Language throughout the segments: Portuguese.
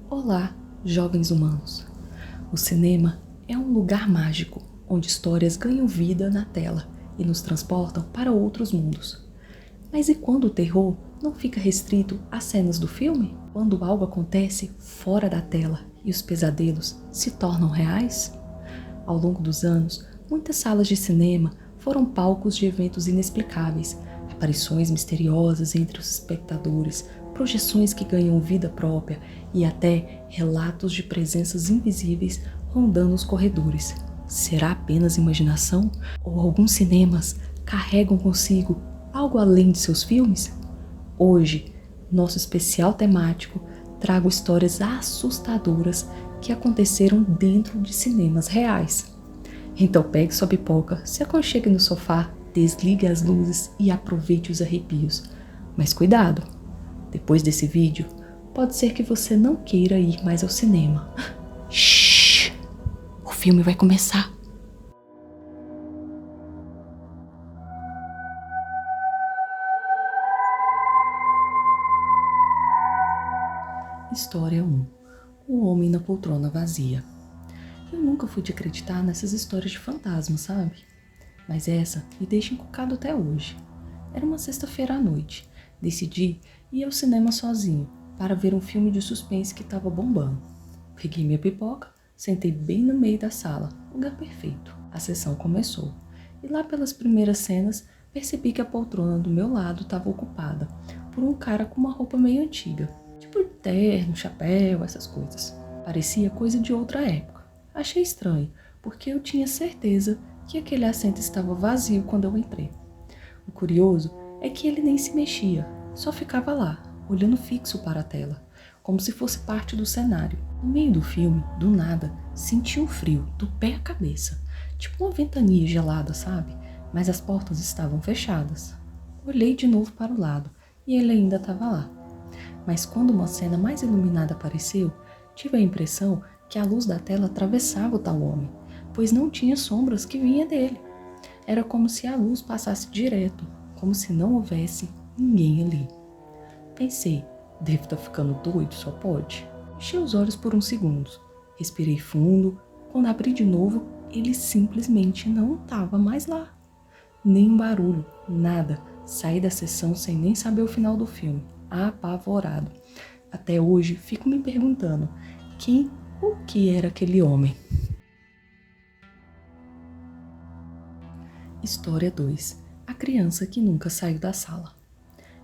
Olá, jovens humanos. O cinema é um lugar mágico, onde histórias ganham vida na tela e nos transportam para outros mundos. Mas e quando o terror não fica restrito às cenas do filme? Quando algo acontece fora da tela e os pesadelos se tornam reais? Ao longo dos anos, muitas salas de cinema foram palcos de eventos inexplicáveis, aparições misteriosas entre os espectadores, projeções que ganham vida própria e até relatos de presenças invisíveis rondando os corredores. Será apenas imaginação? Ou alguns cinemas carregam consigo algo além de seus filmes? Hoje, nosso especial temático, trago histórias assustadoras que aconteceram dentro de cinemas reais. Então pegue sua pipoca, se aconchegue no sofá, desligue as luzes e aproveite os arrepios. Mas cuidado! Depois desse vídeo, pode ser que você não queira ir mais ao cinema. Shhh! O filme vai começar! História 1. O homem na poltrona vazia. Eu nunca fui de acreditar nessas histórias de fantasma, sabe? Mas essa me deixa encucado até hoje. Era uma sexta-feira à noite. Decidi ir ao cinema sozinho para ver um filme de suspense que estava bombando. Peguei minha pipoca, sentei bem no meio da sala, lugar perfeito. A sessão começou. E lá pelas primeiras cenas, percebi que a poltrona do meu lado estava ocupada por um cara com uma roupa meio antiga. Tipo terno, chapéu, essas coisas. Parecia coisa de outra época. Achei estranho, porque eu tinha certeza que aquele assento estava vazio quando eu entrei. O curioso é que ele nem se mexia, só ficava lá, olhando fixo para a tela, como se fosse parte do cenário. No meio do filme, do nada, senti um frio, do pé à cabeça, tipo uma ventania gelada, sabe? Mas as portas estavam fechadas. Olhei de novo para o lado, e ele ainda estava lá. Mas quando uma cena mais iluminada apareceu, tive a impressão que a luz da tela atravessava o tal homem, pois não tinha sombras que vinha dele. Era como se a luz passasse direto, como se não houvesse ninguém ali. Pensei, devo estar ficando doido, só pode. Fechei os olhos por uns segundos, respirei fundo. Quando abri de novo, ele simplesmente não estava mais lá. Nem um barulho, nada. Saí da sessão sem nem saber o final do filme, apavorado. Até hoje fico me perguntando quem ou o que era aquele homem. História 2. A criança que nunca saiu da sala.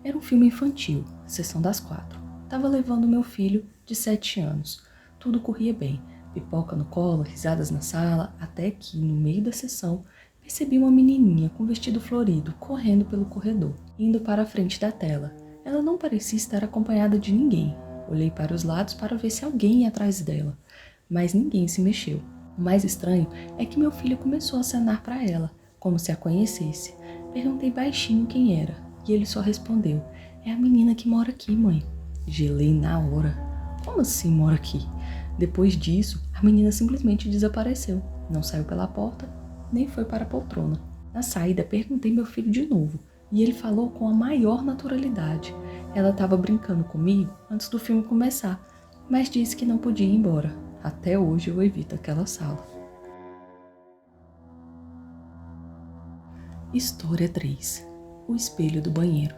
Era um filme infantil, sessão das 4. Tava levando meu filho de 7 anos. Tudo corria bem, pipoca no colo, risadas na sala, até que, no meio da sessão, percebi uma menininha com vestido florido correndo pelo corredor, indo para a frente da tela. Ela não parecia estar acompanhada de ninguém. Olhei para os lados para ver se alguém ia atrás dela, mas ninguém se mexeu. O mais estranho é que meu filho começou a acenar para ela, como se a conhecesse. Perguntei baixinho quem era, e ele só respondeu: "É a menina que mora aqui, mãe." Gelei na hora. Como assim mora aqui? Depois disso, a menina simplesmente desapareceu. Não saiu pela porta, nem foi para a poltrona. Na saída, perguntei meu filho de novo, e ele falou com a maior naturalidade. Ela estava brincando comigo antes do filme começar, mas disse que não podia ir embora. Até hoje eu evito aquela sala. História 3. O espelho do banheiro.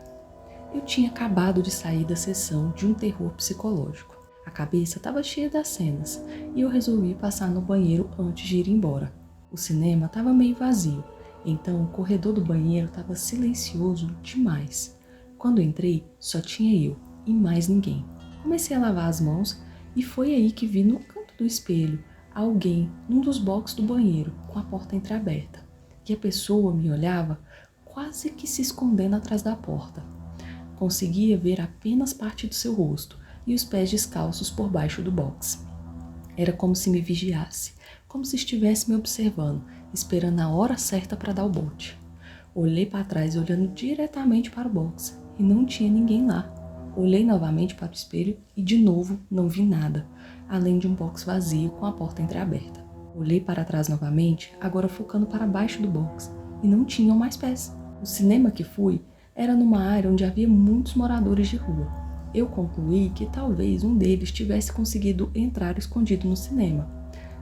Eu tinha acabado de sair da sessão de um terror psicológico. A cabeça estava cheia das cenas e eu resolvi passar no banheiro antes de ir embora. O cinema estava meio vazio, então o corredor do banheiro estava silencioso demais. Quando entrei, só tinha eu e mais ninguém. Comecei a lavar as mãos e foi aí que vi no canto do espelho alguém num dos boxes do banheiro com a porta entreaberta. E a pessoa me olhava quase que se escondendo atrás da porta. Conseguia ver apenas parte do seu rosto e os pés descalços por baixo do box. Era como se me vigiasse, como se estivesse me observando, esperando a hora certa para dar o bote. Olhei para trás olhando diretamente para o box e não tinha ninguém lá. Olhei novamente para o espelho e de novo não vi nada, além de um box vazio com a porta entreaberta. Olhei para trás novamente, agora focando para baixo do box, e não tinham mais pés. O cinema que fui era numa área onde havia muitos moradores de rua. eu concluí que talvez um deles tivesse conseguido entrar escondido no cinema.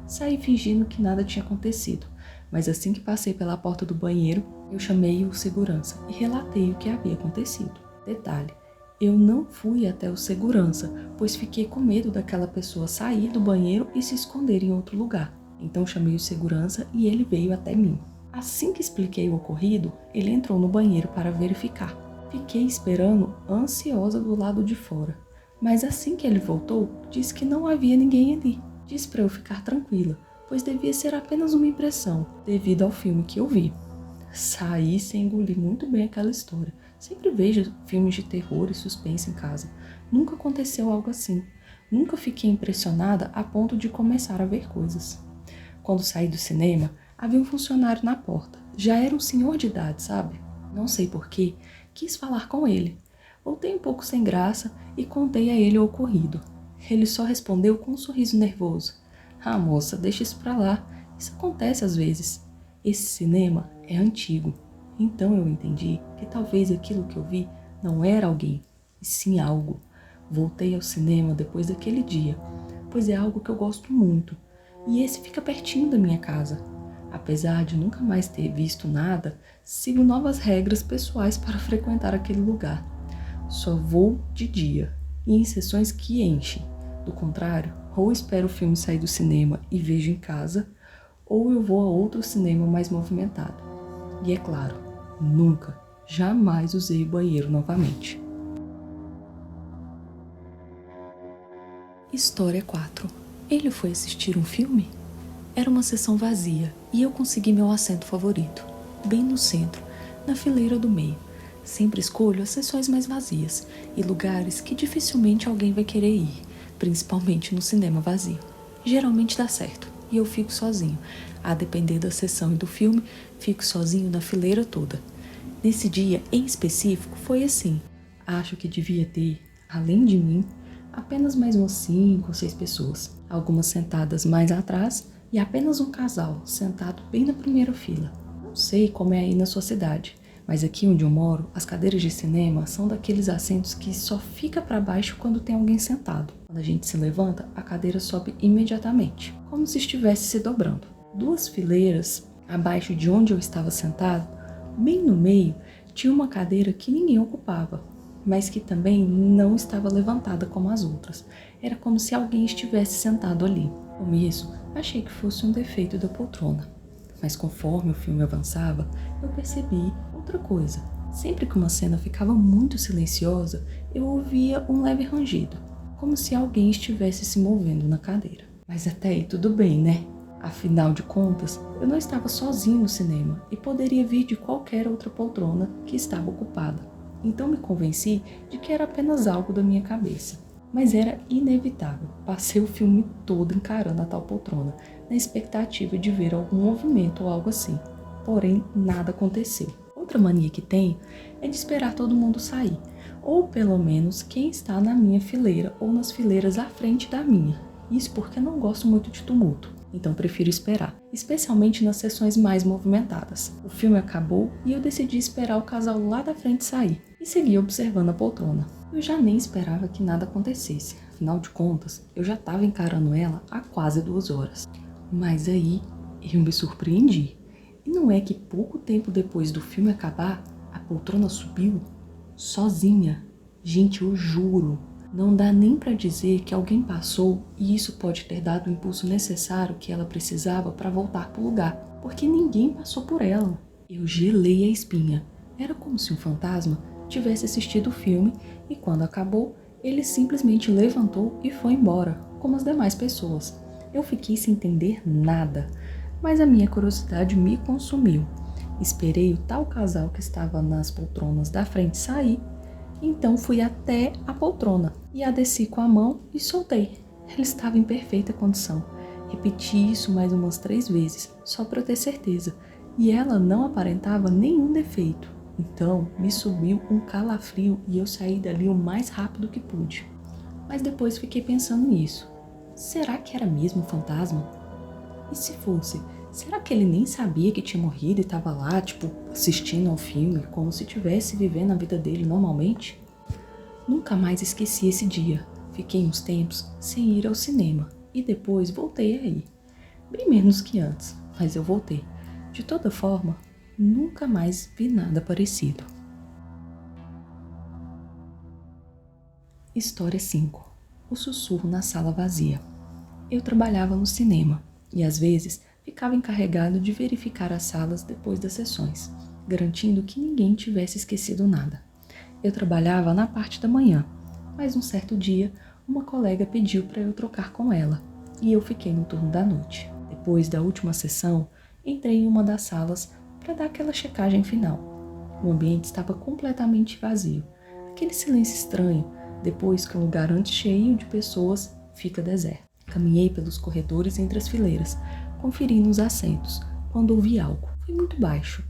Saí fingindo que nada tinha acontecido, mas assim que passei pela porta do banheiro, eu chamei o segurança e relatei o que havia acontecido. Detalhe, eu não fui até o segurança, pois fiquei com medo daquela pessoa sair do banheiro e se esconder em outro lugar. Então chamei o segurança e ele veio até mim. Assim que expliquei o ocorrido, ele entrou no banheiro para verificar. Fiquei esperando, ansiosa do lado de fora. Mas assim que ele voltou, disse que não havia ninguém ali. Disse para eu ficar tranquila, pois devia ser apenas uma impressão, devido ao filme que eu vi. Saí sem engolir muito bem aquela história. Sempre vejo filmes de terror e suspense em casa. Nunca aconteceu algo assim. Nunca fiquei impressionada a ponto de começar a ver coisas. Quando saí do cinema, havia um funcionário na porta. Já era um senhor de idade, sabe? Não sei porquê, quis falar com ele. Voltei um pouco sem graça e contei a ele o ocorrido. Ele só respondeu com um sorriso nervoso. Ah, moça, deixa isso pra lá. Isso acontece às vezes. Esse cinema é antigo. Então eu entendi que talvez aquilo que eu vi não era alguém, e sim algo. Voltei ao cinema depois daquele dia, pois é algo que eu gosto muito. E esse fica pertinho da minha casa. Apesar de nunca mais ter visto nada, sigo novas regras pessoais para frequentar aquele lugar. Só vou de dia e em sessões que enchem. Do contrário, ou espero o filme sair do cinema e vejo em casa, ou eu vou a outro cinema mais movimentado. E é claro, nunca, jamais usei o banheiro novamente. História 4. Ele foi assistir um filme? Era uma sessão vazia e eu consegui meu assento favorito, bem no centro, na fileira do meio. Sempre escolho as sessões mais vazias e lugares que dificilmente alguém vai querer ir, principalmente no cinema vazio. Geralmente dá certo e eu fico sozinho. A depender da sessão e do filme, fico sozinho na fileira toda. Nesse dia, em específico, foi assim. Acho que devia ter, além de mim, apenas mais umas 5 ou 6 pessoas. Algumas sentadas mais atrás e apenas um casal sentado bem na primeira fila. Não sei como é aí na sua cidade, mas aqui onde eu moro, as cadeiras de cinema são daqueles assentos que só fica para baixo quando tem alguém sentado. Quando a gente se levanta, a cadeira sobe imediatamente, como se estivesse se dobrando. 2 fileiras abaixo de onde eu estava sentado, bem no meio, tinha uma cadeira que ninguém ocupava, mas que também não estava levantada como as outras. Era como se alguém estivesse sentado ali. No começo, achei que fosse um defeito da poltrona, mas conforme o filme avançava, eu percebi outra coisa. Sempre que uma cena ficava muito silenciosa, eu ouvia um leve rangido, como se alguém estivesse se movendo na cadeira. Mas até aí tudo bem, né? Afinal de contas, eu não estava sozinho no cinema e poderia vir de qualquer outra poltrona que estava ocupada. Então me convenci de que era apenas algo da minha cabeça. Mas era inevitável. Passei o filme todo encarando a tal poltrona, na expectativa de ver algum movimento ou algo assim. Porém, nada aconteceu. Outra mania que tenho é de esperar todo mundo sair, ou pelo menos quem está na minha fileira ou nas fileiras à frente da minha. Isso porque não gosto muito de tumulto, então prefiro esperar, especialmente nas sessões mais movimentadas. O filme acabou e eu decidi esperar o casal lá da frente sair e segui observando a poltrona. Eu já nem esperava que nada acontecesse, afinal de contas, eu já estava encarando ela há quase 2 horas. Mas aí eu me surpreendi. E não é que pouco tempo depois do filme acabar, a poltrona subiu sozinha. Gente, eu juro, não dá nem pra dizer que alguém passou e isso pode ter dado o impulso necessário que ela precisava para voltar pro lugar, porque ninguém passou por ela. Eu gelei a espinha. Era como se um fantasma tivesse assistido o filme e quando acabou, ele simplesmente levantou e foi embora, como as demais pessoas. Eu fiquei sem entender nada, mas a minha curiosidade me consumiu. Esperei o tal casal que estava nas poltronas da frente sair, então fui até a poltrona e a desci com a mão e soltei. Ela estava em perfeita condição. Repeti isso mais umas 3 vezes, só para ter certeza, e ela não aparentava nenhum defeito. Então me subiu um calafrio e eu saí dali o mais rápido que pude. Mas depois fiquei pensando nisso. Será que era mesmo um fantasma? E se fosse, será que ele nem sabia que tinha morrido e estava lá, assistindo ao filme, como se estivesse vivendo a vida dele normalmente? Nunca mais esqueci esse dia. Fiquei uns tempos sem ir ao cinema e depois voltei a ir. Bem menos que antes, mas eu voltei. De toda forma, nunca mais vi nada parecido. História 5. O sussurro na sala vazia. Eu trabalhava no cinema e às vezes ficava encarregado de verificar as salas depois das sessões, garantindo que ninguém tivesse esquecido nada. Eu trabalhava na parte da manhã, mas um certo dia uma colega pediu para eu trocar com ela e eu fiquei no turno da noite. Depois da última sessão, entrei em uma das salas para dar aquela checagem final. O ambiente estava completamente vazio, aquele silêncio estranho depois que um lugar antes cheio de pessoas fica deserto. Caminhei pelos corredores entre as fileiras, conferindo os assentos, quando ouvi algo. Foi muito baixo,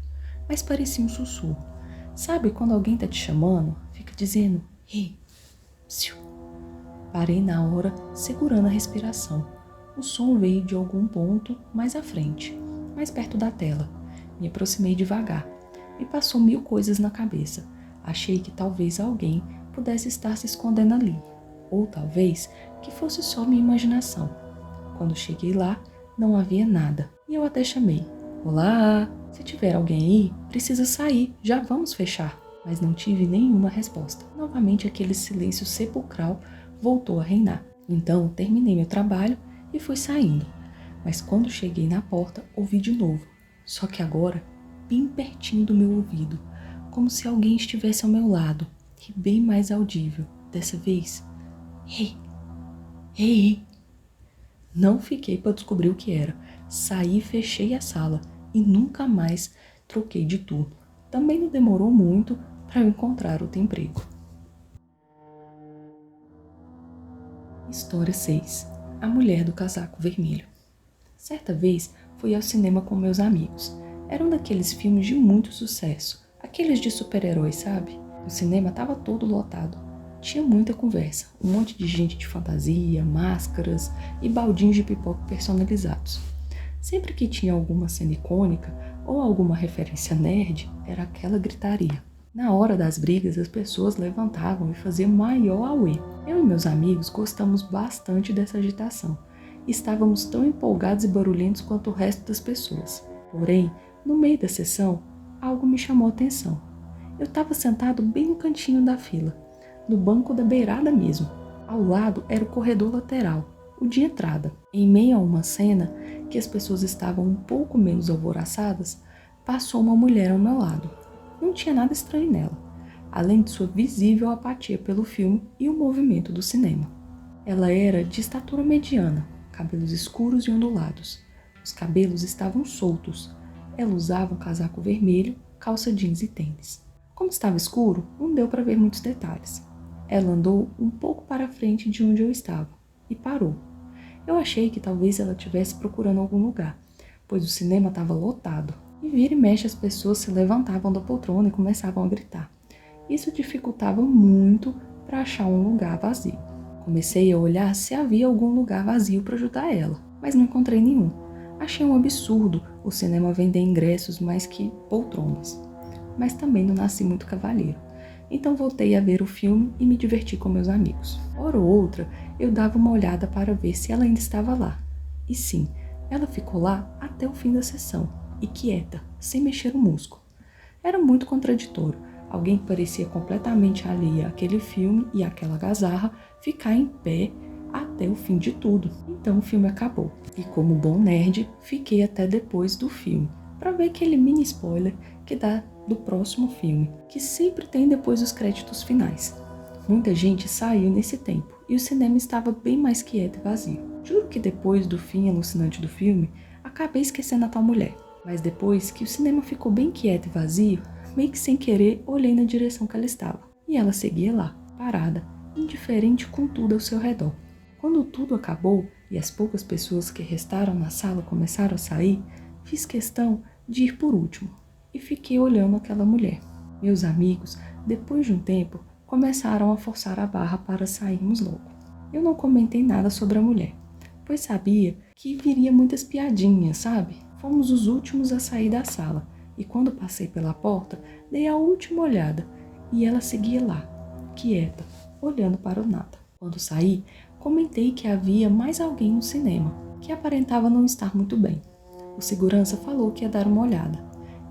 mas parecia um sussurro. Sabe quando alguém tá te chamando, fica dizendo, ei, psiu. Parei na hora, segurando a respiração. O som veio de algum ponto mais à frente, mais perto da tela. Me aproximei devagar. Me passou mil coisas na cabeça. Achei que talvez alguém pudesse estar se escondendo ali, ou talvez que fosse só minha imaginação. Quando cheguei lá, não havia nada, e eu até chamei. Olá, se tiver alguém aí, precisa sair, já vamos fechar. Mas não tive nenhuma resposta. Novamente aquele silêncio sepulcral voltou a reinar. Então terminei meu trabalho e fui saindo. Mas quando cheguei na porta, ouvi de novo, só que agora bem pertinho do meu ouvido, como se alguém estivesse ao meu lado, e bem mais audível. Dessa vez, ei, ei, ei. Não fiquei para descobrir o que era. Saí, fechei a sala e nunca mais troquei de turno. Também não demorou muito para eu encontrar outro emprego. História 6. A mulher do casaco vermelho. Certa vez fui ao cinema com meus amigos. Era um daqueles filmes de muito sucesso, aqueles de super-heróis, sabe? O cinema estava todo lotado. Tinha muita conversa, um monte de gente de fantasia, máscaras e baldinhos de pipoca personalizados. Sempre que tinha alguma cena icônica ou alguma referência nerd, era aquela gritaria. Na hora das brigas, as pessoas levantavam e faziam maior auê. Eu e meus amigos gostamos bastante dessa agitação. Estávamos tão empolgados e barulhentos quanto o resto das pessoas. Porém, no meio da sessão, algo me chamou a atenção. Eu estava sentado bem no cantinho da fila, no banco da beirada mesmo. Ao lado era o corredor lateral, o de entrada. Em meio a uma cena que as pessoas estavam um pouco menos alvoroçadas, passou uma mulher ao meu lado. Não tinha nada estranho nela, além de sua visível apatia pelo filme e o movimento do cinema. Ela era de estatura mediana, cabelos escuros e ondulados. Os cabelos estavam soltos. Ela usava um casaco vermelho, calça jeans e tênis. Como estava escuro, não deu para ver muitos detalhes. Ela andou um pouco para frente de onde eu estava e parou. Eu achei que talvez ela estivesse procurando algum lugar, pois o cinema estava lotado. E vira e mexe as pessoas se levantavam da poltrona e começavam a gritar. Isso dificultava muito para achar um lugar vazio. Comecei a olhar se havia algum lugar vazio para ajudar ela, mas não encontrei nenhum. Achei um absurdo o cinema vender ingressos mais que poltronas. Mas também não nasci muito cavalheiro. Então voltei a ver o filme e me diverti com meus amigos. Hora ou outra, eu dava uma olhada para ver se ela ainda estava lá. E sim, ela ficou lá até o fim da sessão, e quieta, sem mexer um músculo. Era muito contraditório. Alguém que parecia completamente alheia àquele filme e àquela gazarra ficar em pé até o fim de tudo. Então o filme acabou. E como bom nerd, fiquei até depois do filme, para ver aquele mini spoiler que dá do próximo filme, que sempre tem depois dos créditos finais. Muita gente saiu nesse tempo e o cinema estava bem mais quieto e vazio. Juro que depois do fim alucinante do filme, acabei esquecendo a tal mulher. Mas depois que o cinema ficou bem quieto e vazio, meio que sem querer olhei na direção que ela estava. E ela seguia lá, parada, indiferente com tudo ao seu redor. Quando tudo acabou e as poucas pessoas que restaram na sala começaram a sair, fiz questão de ir por último e fiquei olhando aquela mulher. Meus amigos, depois de um tempo, começaram a forçar a barra para sairmos logo. Eu não comentei nada sobre a mulher, pois sabia que viria muitas piadinhas, sabe? Fomos os últimos a sair da sala e quando passei pela porta, dei a última olhada e ela seguia lá, quieta, olhando para o nada. Quando saí, comentei que havia mais alguém no cinema, que aparentava não estar muito bem. O segurança falou que ia dar uma olhada,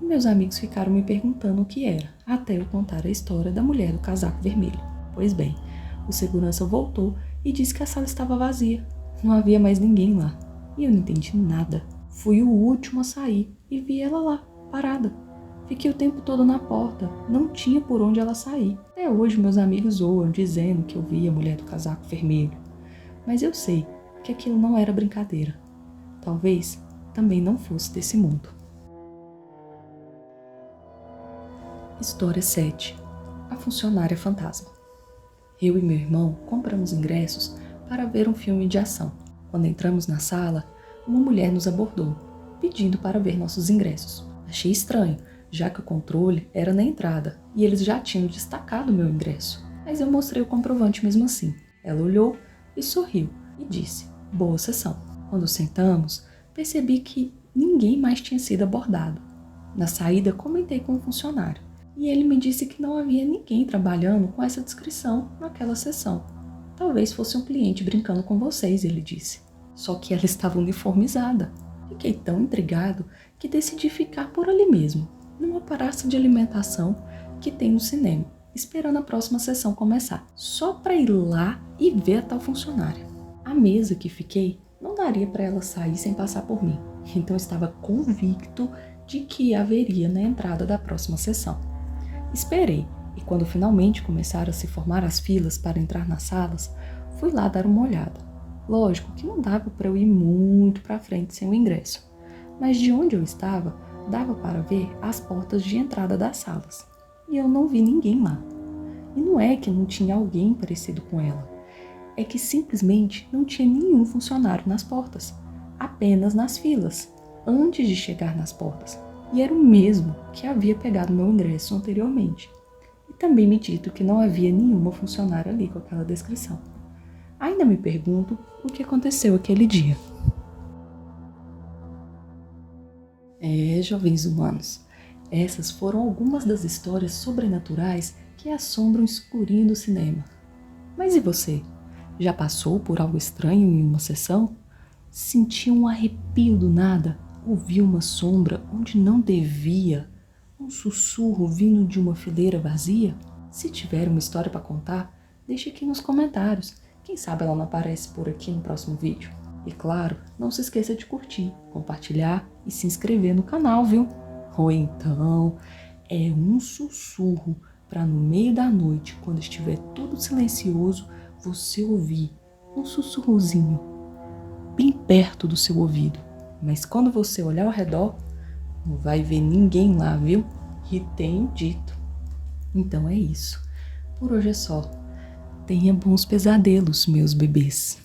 e meus amigos ficaram me perguntando o que era, até eu contar a história da mulher do casaco vermelho. Pois bem, o segurança voltou e disse que a sala estava vazia, não havia mais ninguém lá, e eu não entendi nada. Fui o último a sair e vi ela lá, parada. Fiquei o tempo todo na porta, não tinha por onde ela sair. Até hoje meus amigos zoam dizendo que eu vi a mulher do casaco vermelho. Mas eu sei que aquilo não era brincadeira. Talvez também não fosse desse mundo. História 7. A funcionária fantasma. Eu e meu irmão compramos ingressos para ver um filme de ação. Quando entramos na sala, uma mulher nos abordou, pedindo para ver nossos ingressos. Achei estranho, já que o controle era na entrada e eles já tinham destacado meu ingresso. Mas eu mostrei o comprovante mesmo assim. Ela olhou e sorriu e disse: "Boa sessão." Quando sentamos, percebi que ninguém mais tinha sido abordado. Na saída, comentei com um funcionário e ele me disse que não havia ninguém trabalhando com essa descrição naquela sessão. "Talvez fosse um cliente brincando com vocês", ele disse. Só que ela estava uniformizada. Fiquei tão intrigado que decidi ficar por ali mesmo, numa praça de alimentação que tem no cinema, esperando a próxima sessão começar, só para ir lá e ver a tal funcionária. A mesa que fiquei não daria para ela sair sem passar por mim, então estava convicto de que haveria na entrada da próxima sessão. Esperei, e quando finalmente começaram a se formar as filas para entrar nas salas, fui lá dar uma olhada. Lógico que não dava para eu ir muito para frente sem o ingresso, mas de onde eu estava, dava para ver as portas de entrada das salas, e eu não vi ninguém lá. E não é que não tinha alguém parecido com ela, é que simplesmente não tinha nenhum funcionário nas portas, apenas nas filas, antes de chegar nas portas, e era o mesmo que havia pegado meu ingresso anteriormente. E também me dito que não havia nenhuma funcionária ali com aquela descrição. Ainda me pergunto o que aconteceu aquele dia. Jovens humanos, essas foram algumas das histórias sobrenaturais que assombram o escurinho do cinema. Mas e você? Já passou por algo estranho em uma sessão? Sentiu um arrepio do nada? Ouviu uma sombra onde não devia? Um sussurro vindo de uma fileira vazia? Se tiver uma história para contar, deixe aqui nos comentários. Quem sabe ela não aparece por aqui no próximo vídeo. E claro, não se esqueça de curtir, compartilhar e se inscrever no canal, viu? Ou então, é um sussurro para no meio da noite, quando estiver tudo silencioso, você ouvir um sussurrozinho bem perto do seu ouvido. Mas quando você olhar ao redor, não vai ver ninguém lá, viu? E tenho dito. Então é isso. Por hoje é só. Tenha bons pesadelos, meus bebês.